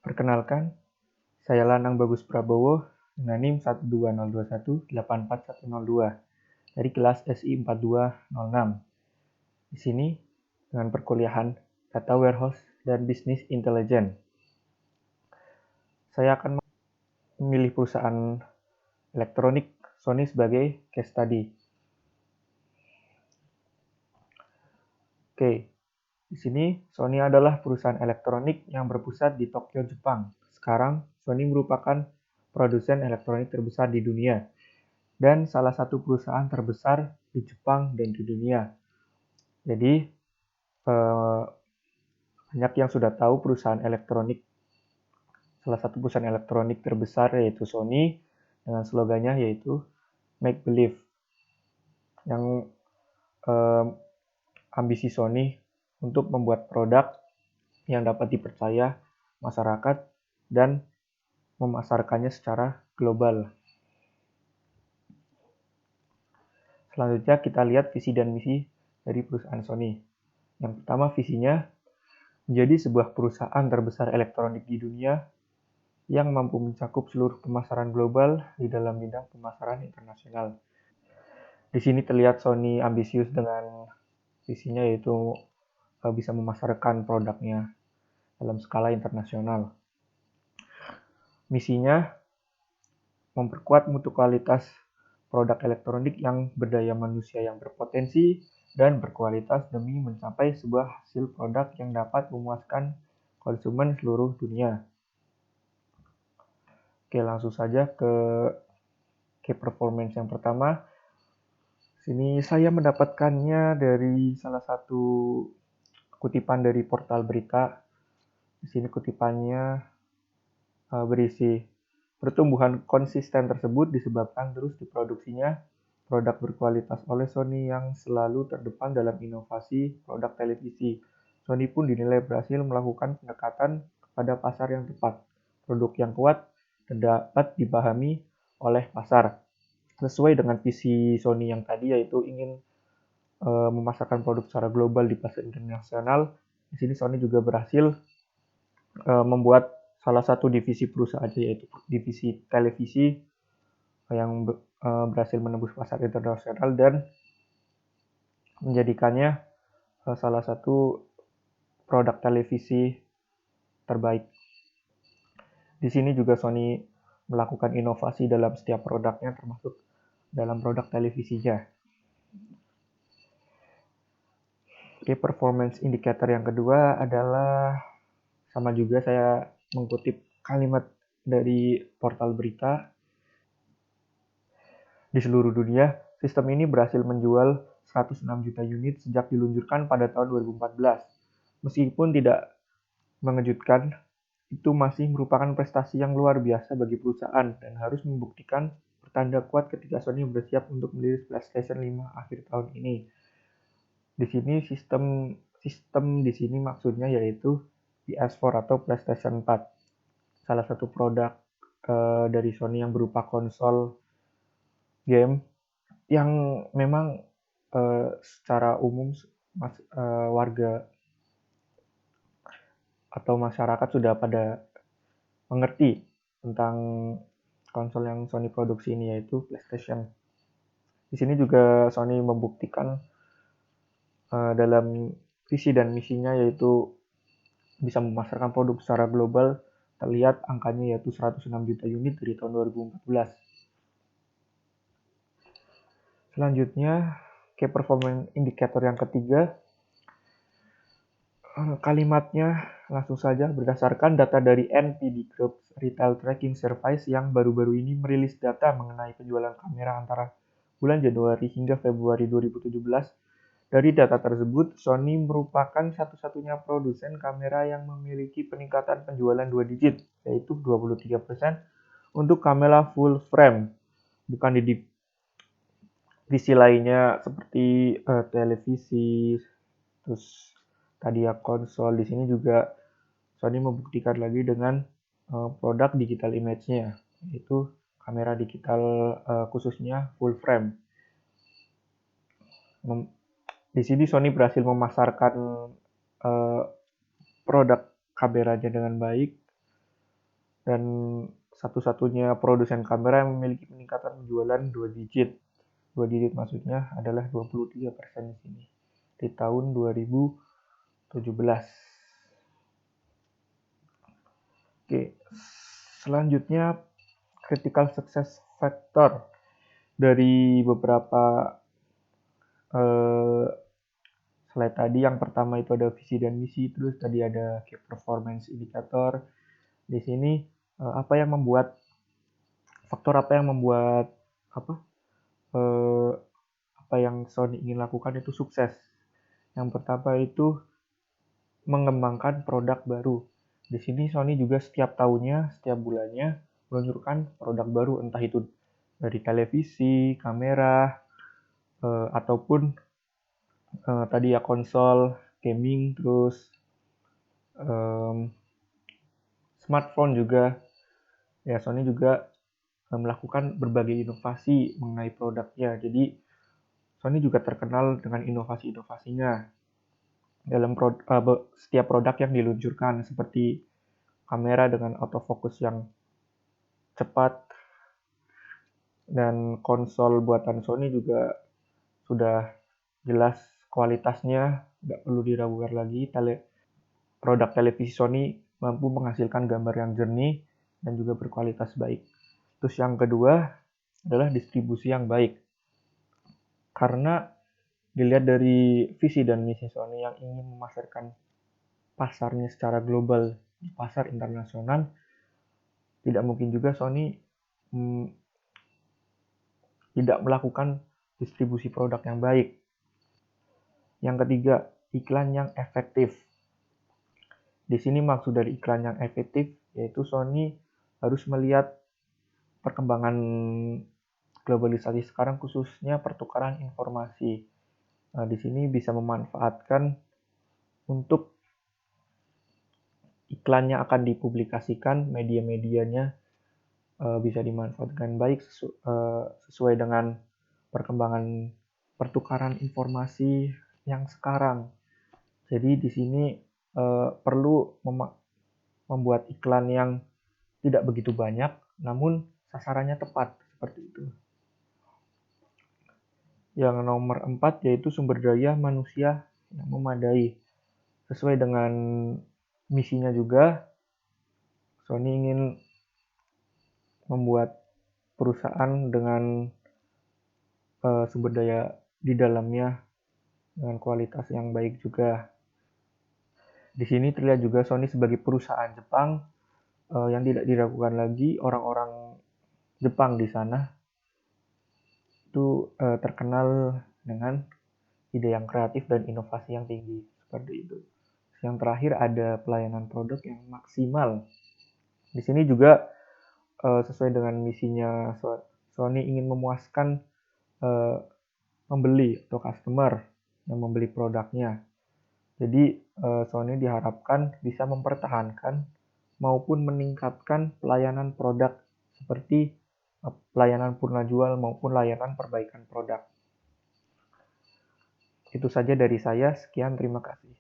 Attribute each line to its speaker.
Speaker 1: Perkenalkan, saya Lanang Bagus Prabowo dengan NIM 12021841102 dari kelas SI 4206. Di sini dengan perkuliahan Data Warehouse dan Business Intelligence. Saya akan memilih perusahaan elektronik Sony sebagai case study. Oke, di sini Sony adalah perusahaan elektronik yang berpusat di Tokyo, Jepang. Sekarang Sony merupakan produsen elektronik terbesar di dunia dan salah satu perusahaan terbesar di Jepang dan di dunia. Jadi banyak yang sudah tahu perusahaan elektronik, salah satu perusahaan elektronik terbesar yaitu Sony dengan slogannya yaitu Make Believe, yang ambisi Sony untuk membuat produk yang dapat dipercaya masyarakat dan memasarkannya secara global. Selanjutnya kita lihat visi dan misi dari perusahaan Sony. Yang pertama, visinya menjadi sebuah perusahaan terbesar elektronik di dunia yang mampu mencakup seluruh pemasaran global di dalam bidang pemasaran internasional. Di sini terlihat Sony ambisius dengan visinya yaitu bisa memasarkan produknya dalam skala internasional. Misinya memperkuat mutu kualitas produk elektronik yang berdaya manusia yang berpotensi dan berkualitas demi mencapai sebuah hasil produk yang dapat memuaskan konsumen seluruh dunia. Oke, langsung saja ke key performance yang pertama. Sini saya mendapatkannya dari salah satu kutipan dari portal berita. Di sini kutipannya berisi, pertumbuhan konsisten tersebut disebabkan terus diproduksinya produk berkualitas oleh Sony yang selalu terdepan dalam inovasi produk televisi. Sony pun dinilai berhasil melakukan pendekatan kepada pasar yang tepat, produk yang kuat dan dapat dipahami oleh pasar. Sesuai dengan visi Sony yang tadi, yaitu ingin memasarkan produk secara global di pasar internasional. Di sini Sony juga berhasil membuat salah satu divisi perusahaan, yaitu divisi televisi yang berhasil menembus pasar internasional dan menjadikannya salah satu produk televisi terbaik. Di sini juga Sony melakukan inovasi dalam setiap produknya, termasuk dalam produk televisinya. Key performance indicator yang kedua adalah, sama juga saya mengutip kalimat dari portal berita. Di seluruh dunia, sistem ini berhasil menjual 106 juta unit sejak diluncurkan pada tahun 2014. Meskipun tidak mengejutkan, itu masih merupakan prestasi yang luar biasa bagi perusahaan dan harus membuktikan pertanda kuat ketika Sony bersiap untuk merilis PlayStation 5 akhir tahun ini. Di sini sistem di sini maksudnya yaitu PS4 atau PlayStation 4. Salah satu produk dari Sony yang berupa konsol game yang memang secara umum warga atau masyarakat sudah pada mengerti tentang konsol yang Sony produksi ini, yaitu PlayStation. Di sini juga Sony membuktikan dalam visi dan misinya, yaitu bisa memasarkan produk secara global. Terlihat angkanya yaitu 106 juta unit dari tahun 2014. Selanjutnya, key performance indicator yang ketiga, kalimatnya langsung saja, berdasarkan data dari NPD Group Retail Tracking Service yang baru-baru ini merilis data mengenai penjualan kamera antara bulan Januari hingga Februari 2017. Dari data tersebut, Sony merupakan satu-satunya produsen kamera yang memiliki peningkatan penjualan 2 digit, yaitu 23% untuk kamera full frame. Bukan di divisi lainnya seperti televisi, terus tadi ya konsol. Di sini juga Sony membuktikan lagi dengan produk digital image-nya, yaitu kamera digital khususnya full frame. Di sini Sony berhasil memasarkan produk kameranya dengan baik dan satu-satunya produsen kamera yang memiliki peningkatan penjualan 2 digit. 2 digit maksudnya adalah 23% di sini di tahun 2017. Oke, selanjutnya critical success factor dari beberapa slide tadi. Yang pertama itu ada visi dan misi, terus tadi ada key performance indicator. Di sini faktor apa yang membuat apa yang Sony ingin lakukan itu sukses. Yang pertama itu mengembangkan produk baru. Di sini Sony juga setiap tahunnya, setiap bulannya meluncurkan produk baru, entah itu dari televisi, kamera, ataupun tadi ya konsol, gaming, terus smartphone juga. Ya, Sony juga melakukan berbagai inovasi mengenai produknya. Jadi Sony juga terkenal dengan inovasi-inovasinya dalam setiap produk yang diluncurkan, seperti kamera dengan autofocus yang cepat, dan konsol buatan Sony juga sudah jelas kualitasnya, nggak perlu diragukan lagi. Produk televisi Sony mampu menghasilkan gambar yang jernih dan juga berkualitas baik. Terus yang kedua adalah distribusi yang baik. Karena dilihat dari visi dan misi Sony yang ingin memasarkan pasarnya secara global di pasar internasional, tidak mungkin juga Sony tidak melakukan distribusi produk yang baik. Yang ketiga, iklan yang efektif. Di sini maksud dari iklan yang efektif yaitu Sony harus melihat perkembangan globalisasi sekarang, khususnya pertukaran informasi. Nah, di sini bisa memanfaatkan untuk iklan yang akan dipublikasikan, media-medianya bisa dimanfaatkan baik sesuai dengan perkembangan pertukaran informasi yang sekarang. Jadi di sini perlu membuat iklan yang tidak begitu banyak, namun sasarannya tepat, seperti itu. Yang nomor 4 yaitu sumber daya manusia yang memadai. Sesuai dengan misinya juga, Sony ingin membuat perusahaan dengan sumber daya di dalamnya dengan kualitas yang baik juga. Di sini terlihat juga Sony sebagai perusahaan Jepang yang tidak diragukan lagi. Orang-orang Jepang di sana itu terkenal dengan ide yang kreatif dan inovasi yang tinggi, seperti itu. Yang terakhir ada pelayanan produk yang maksimal. Di sini juga sesuai dengan misinya, Sony ingin memuaskan pembeli atau customer yang membeli produknya. Jadi Sony diharapkan bisa mempertahankan maupun meningkatkan pelayanan produk seperti pelayanan purna jual maupun layanan perbaikan produk. Itu saja dari saya. Sekian, terima kasih.